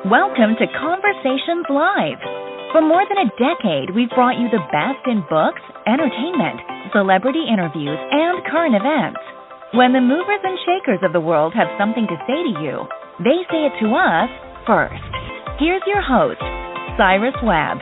Welcome to Conversations Live. For more than a decade, we've brought you the best in books, entertainment, celebrity interviews, and current events. When the movers and shakers of the world have something to say to you, they say it to us first. Here's your host, Cyrus Webb.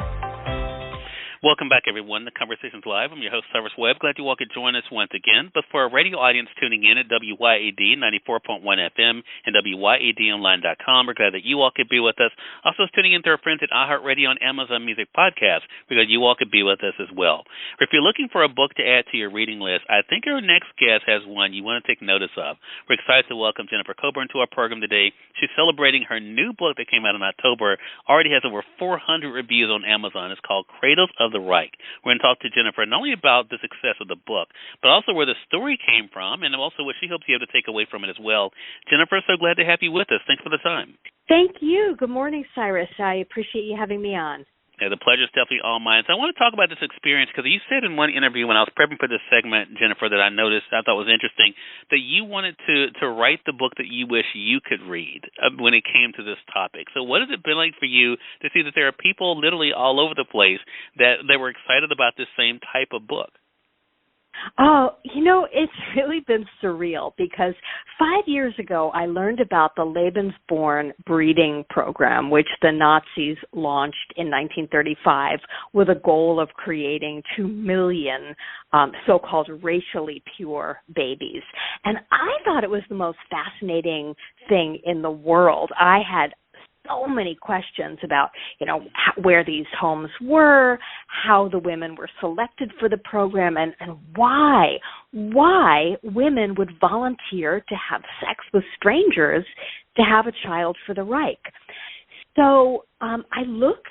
Welcome back, everyone, to Conversations Live. I'm your host, Cyrus Webb. Glad you all could join us once again. But for our radio audience tuning in at WYAD 94.1 FM and WYADonline.com, we're glad that you all could be with us. Also, tuning in to our friends at iHeartRadio and Amazon Music Podcast. We're glad you all could be with us as well. Or if you're looking for a book to add to your reading list, I think our next guest has one you want to take notice of. We're excited to welcome Jennifer Coburn to our program today. She's celebrating her new book that came out in October. Already has over 400 reviews on Amazon. It's called Cradles of the Reich. We're going to talk to Jennifer not only about the success of the book, but also where the story came from and also what she hopes you have to take away from it as well. Jennifer, so glad to have you with us. Thanks for the time. Thank you. Good morning, Cyrus. I appreciate you having me on. Yeah, the pleasure is definitely all mine. So I want to talk about this experience because you said in one interview when I was prepping for this segment, Jennifer, that I noticed, I thought was interesting, that you wanted to write the book that you wish you could read when it came to this topic. So what has it been like for you to see that there are people literally all over the place that were excited about this same type of book? Oh, it's really been surreal because 5 years ago I learned about the Lebensborn breeding program, which the Nazis launched in 1935 with a goal of creating 2 million so-called racially pure babies. And I thought it was the most fascinating thing in the world. I had so many questions about, where these homes were, how the women were selected for the program, and why women would volunteer to have sex with strangers to have a child for the Reich. So I looked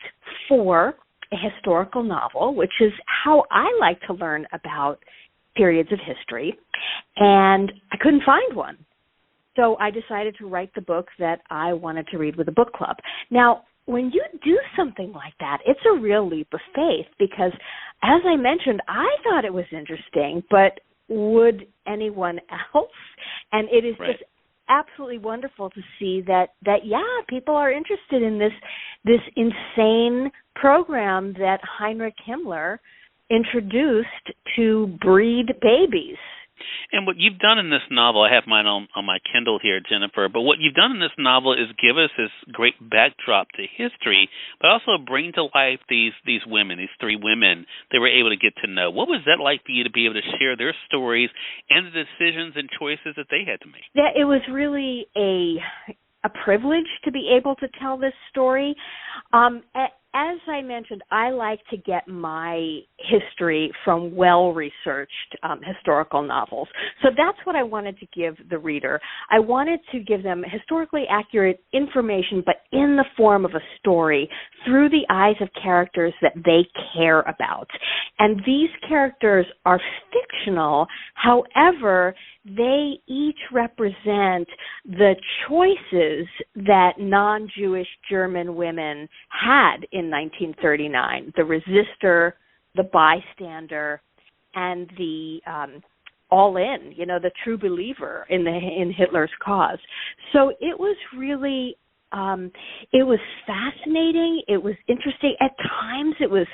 for a historical novel, which is how I like to learn about periods of history, and I couldn't find one. So I decided to write the book that I wanted to read with a book club. Now, when you do something like that, it's a real leap of faith because, as I mentioned, I thought it was interesting, but would anyone else? And it is just absolutely wonderful to see that people are interested in this insane program that Heinrich Himmler introduced to breed babies. And what you've done in this novel, I have mine on my Kindle here, Jennifer, but what you've done in this novel is give us this great backdrop to history, but also bring to life these women, these 3 women they were able to get to know. What was that like for you to be able to share their stories and the decisions and choices that they had to make? Yeah, it was really a privilege to be able to tell this story. As I mentioned, I like to get my history from well-researched historical novels. So that's what I wanted to give the reader. I wanted to give them historically accurate information, but in the form of a story through the eyes of characters that they care about. And these characters are fictional. However, they each represent the choices that non-Jewish German women had in 1939, the resistor, the bystander, and the all-in, the true believer in Hitler's cause. So it was really, it was fascinating. It was interesting. At times it was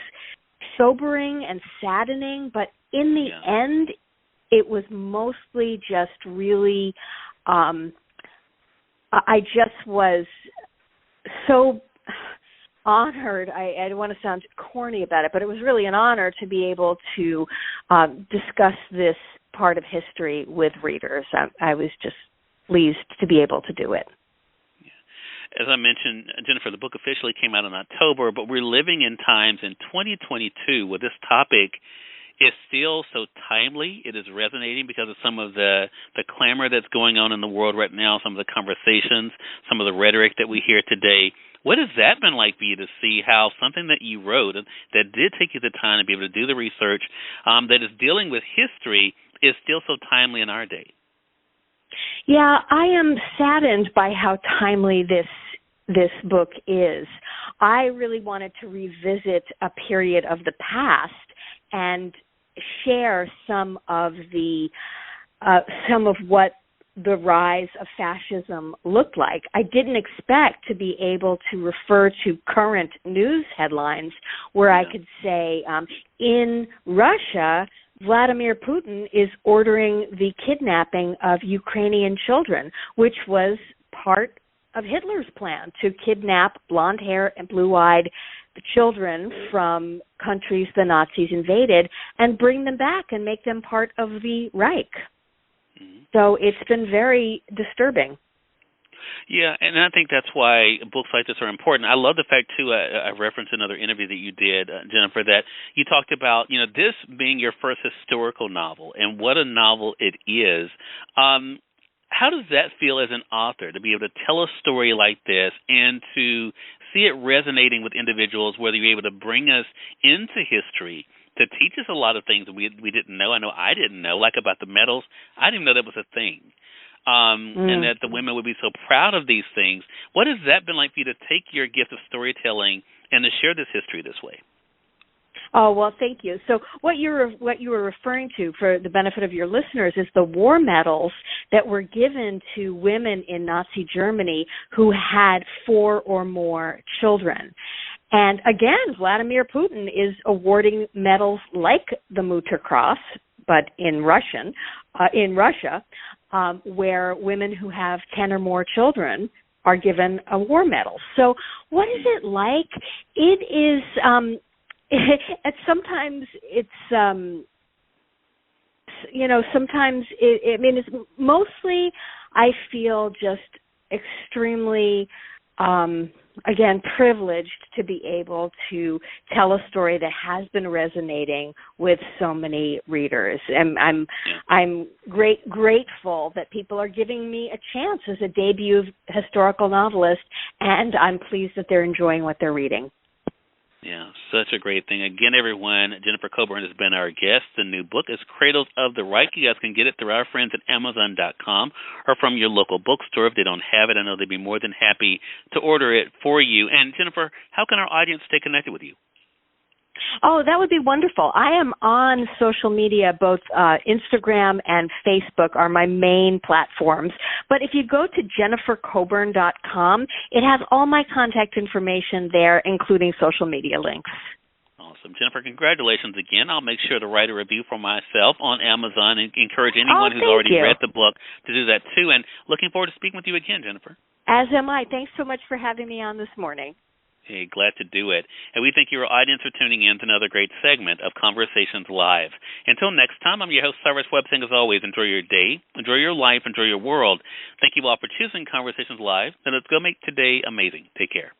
sobering and saddening, but in the end, it was mostly just really, I just was so honored. I don't want to sound corny about it, but it was really an honor to be able to discuss this part of history with readers. I was just pleased to be able to do it. As I mentioned, Jennifer, the book officially came out in October, but we're living in times in 2022 where this topic is still so timely. It is resonating because of some of the clamor that's going on in the world right now, some of the conversations, some of the rhetoric that we hear today. What has that been like for you to see how something that you wrote that did take you the time to be able to do the research that is dealing with history is still so timely in our day? Yeah, I am saddened by how timely this book is. I really wanted to revisit a period of the past and share some of what the rise of fascism looked like. I didn't expect to be able to refer to current news headlines where I could say, in Russia, Vladimir Putin is ordering the kidnapping of Ukrainian children, which was part of Hitler's plan to kidnap blonde-haired and blue-eyed children from countries the Nazis invaded and bring them back and make them part of the Reich. So it's been very disturbing. Yeah, and I think that's why books like this are important. I love the fact, too, I referenced another interview that you did, Jennifer, that you talked about, this being your first historical novel, and what a novel it is. How does that feel as an author, to be able to tell a story like this and to see it resonating with individuals, whether you're able to bring us into history, to teach us a lot of things that we didn't know. I know I didn't know, like about the medals. I didn't know that was a thing, and that the women would be so proud of these things. What has that been like for you to take your gift of storytelling and to share this history this way? Oh, well, thank you. So what you were referring to, for the benefit of your listeners, is the war medals that were given to women in Nazi Germany who had 4 or more children. And again, Vladimir Putin is awarding medals like the Mutterkreuz, but in Russia, where women who have 10 or more children are given a war medal. So what is it like? It is, sometimes it's, sometimes it's mostly, I feel just extremely, again, privileged to be able to tell a story that has been resonating with so many readers. And I'm grateful that people are giving me a chance as a debut historical novelist, and I'm pleased that they're enjoying what they're reading. Yeah, such a great thing. Again, everyone, Jennifer Coburn has been our guest. The new book is Cradles of the Reich. You guys can get it through our friends at Amazon.com or from your local bookstore. If they don't have it, I know they'd be more than happy to order it for you. And, Jennifer, how can our audience stay connected with you? Oh, that would be wonderful. I am on social media. Both Instagram and Facebook are my main platforms. But if you go to jennifercoburn.com, it has all my contact information there, including social media links. Awesome. Jennifer, congratulations again. I'll make sure to write a review for myself on Amazon and encourage anyone who's already read the book to do that too. And looking forward to speaking with you again, Jennifer. As am I. Thanks so much for having me on this morning. Hey, glad to do it. And we thank your audience for tuning in to another great segment of Conversations Live. Until next time, I'm your host, Cyrus Webb, saying as always, enjoy your day, enjoy your life, enjoy your world. Thank you all for choosing Conversations Live, and let's go make today amazing. Take care.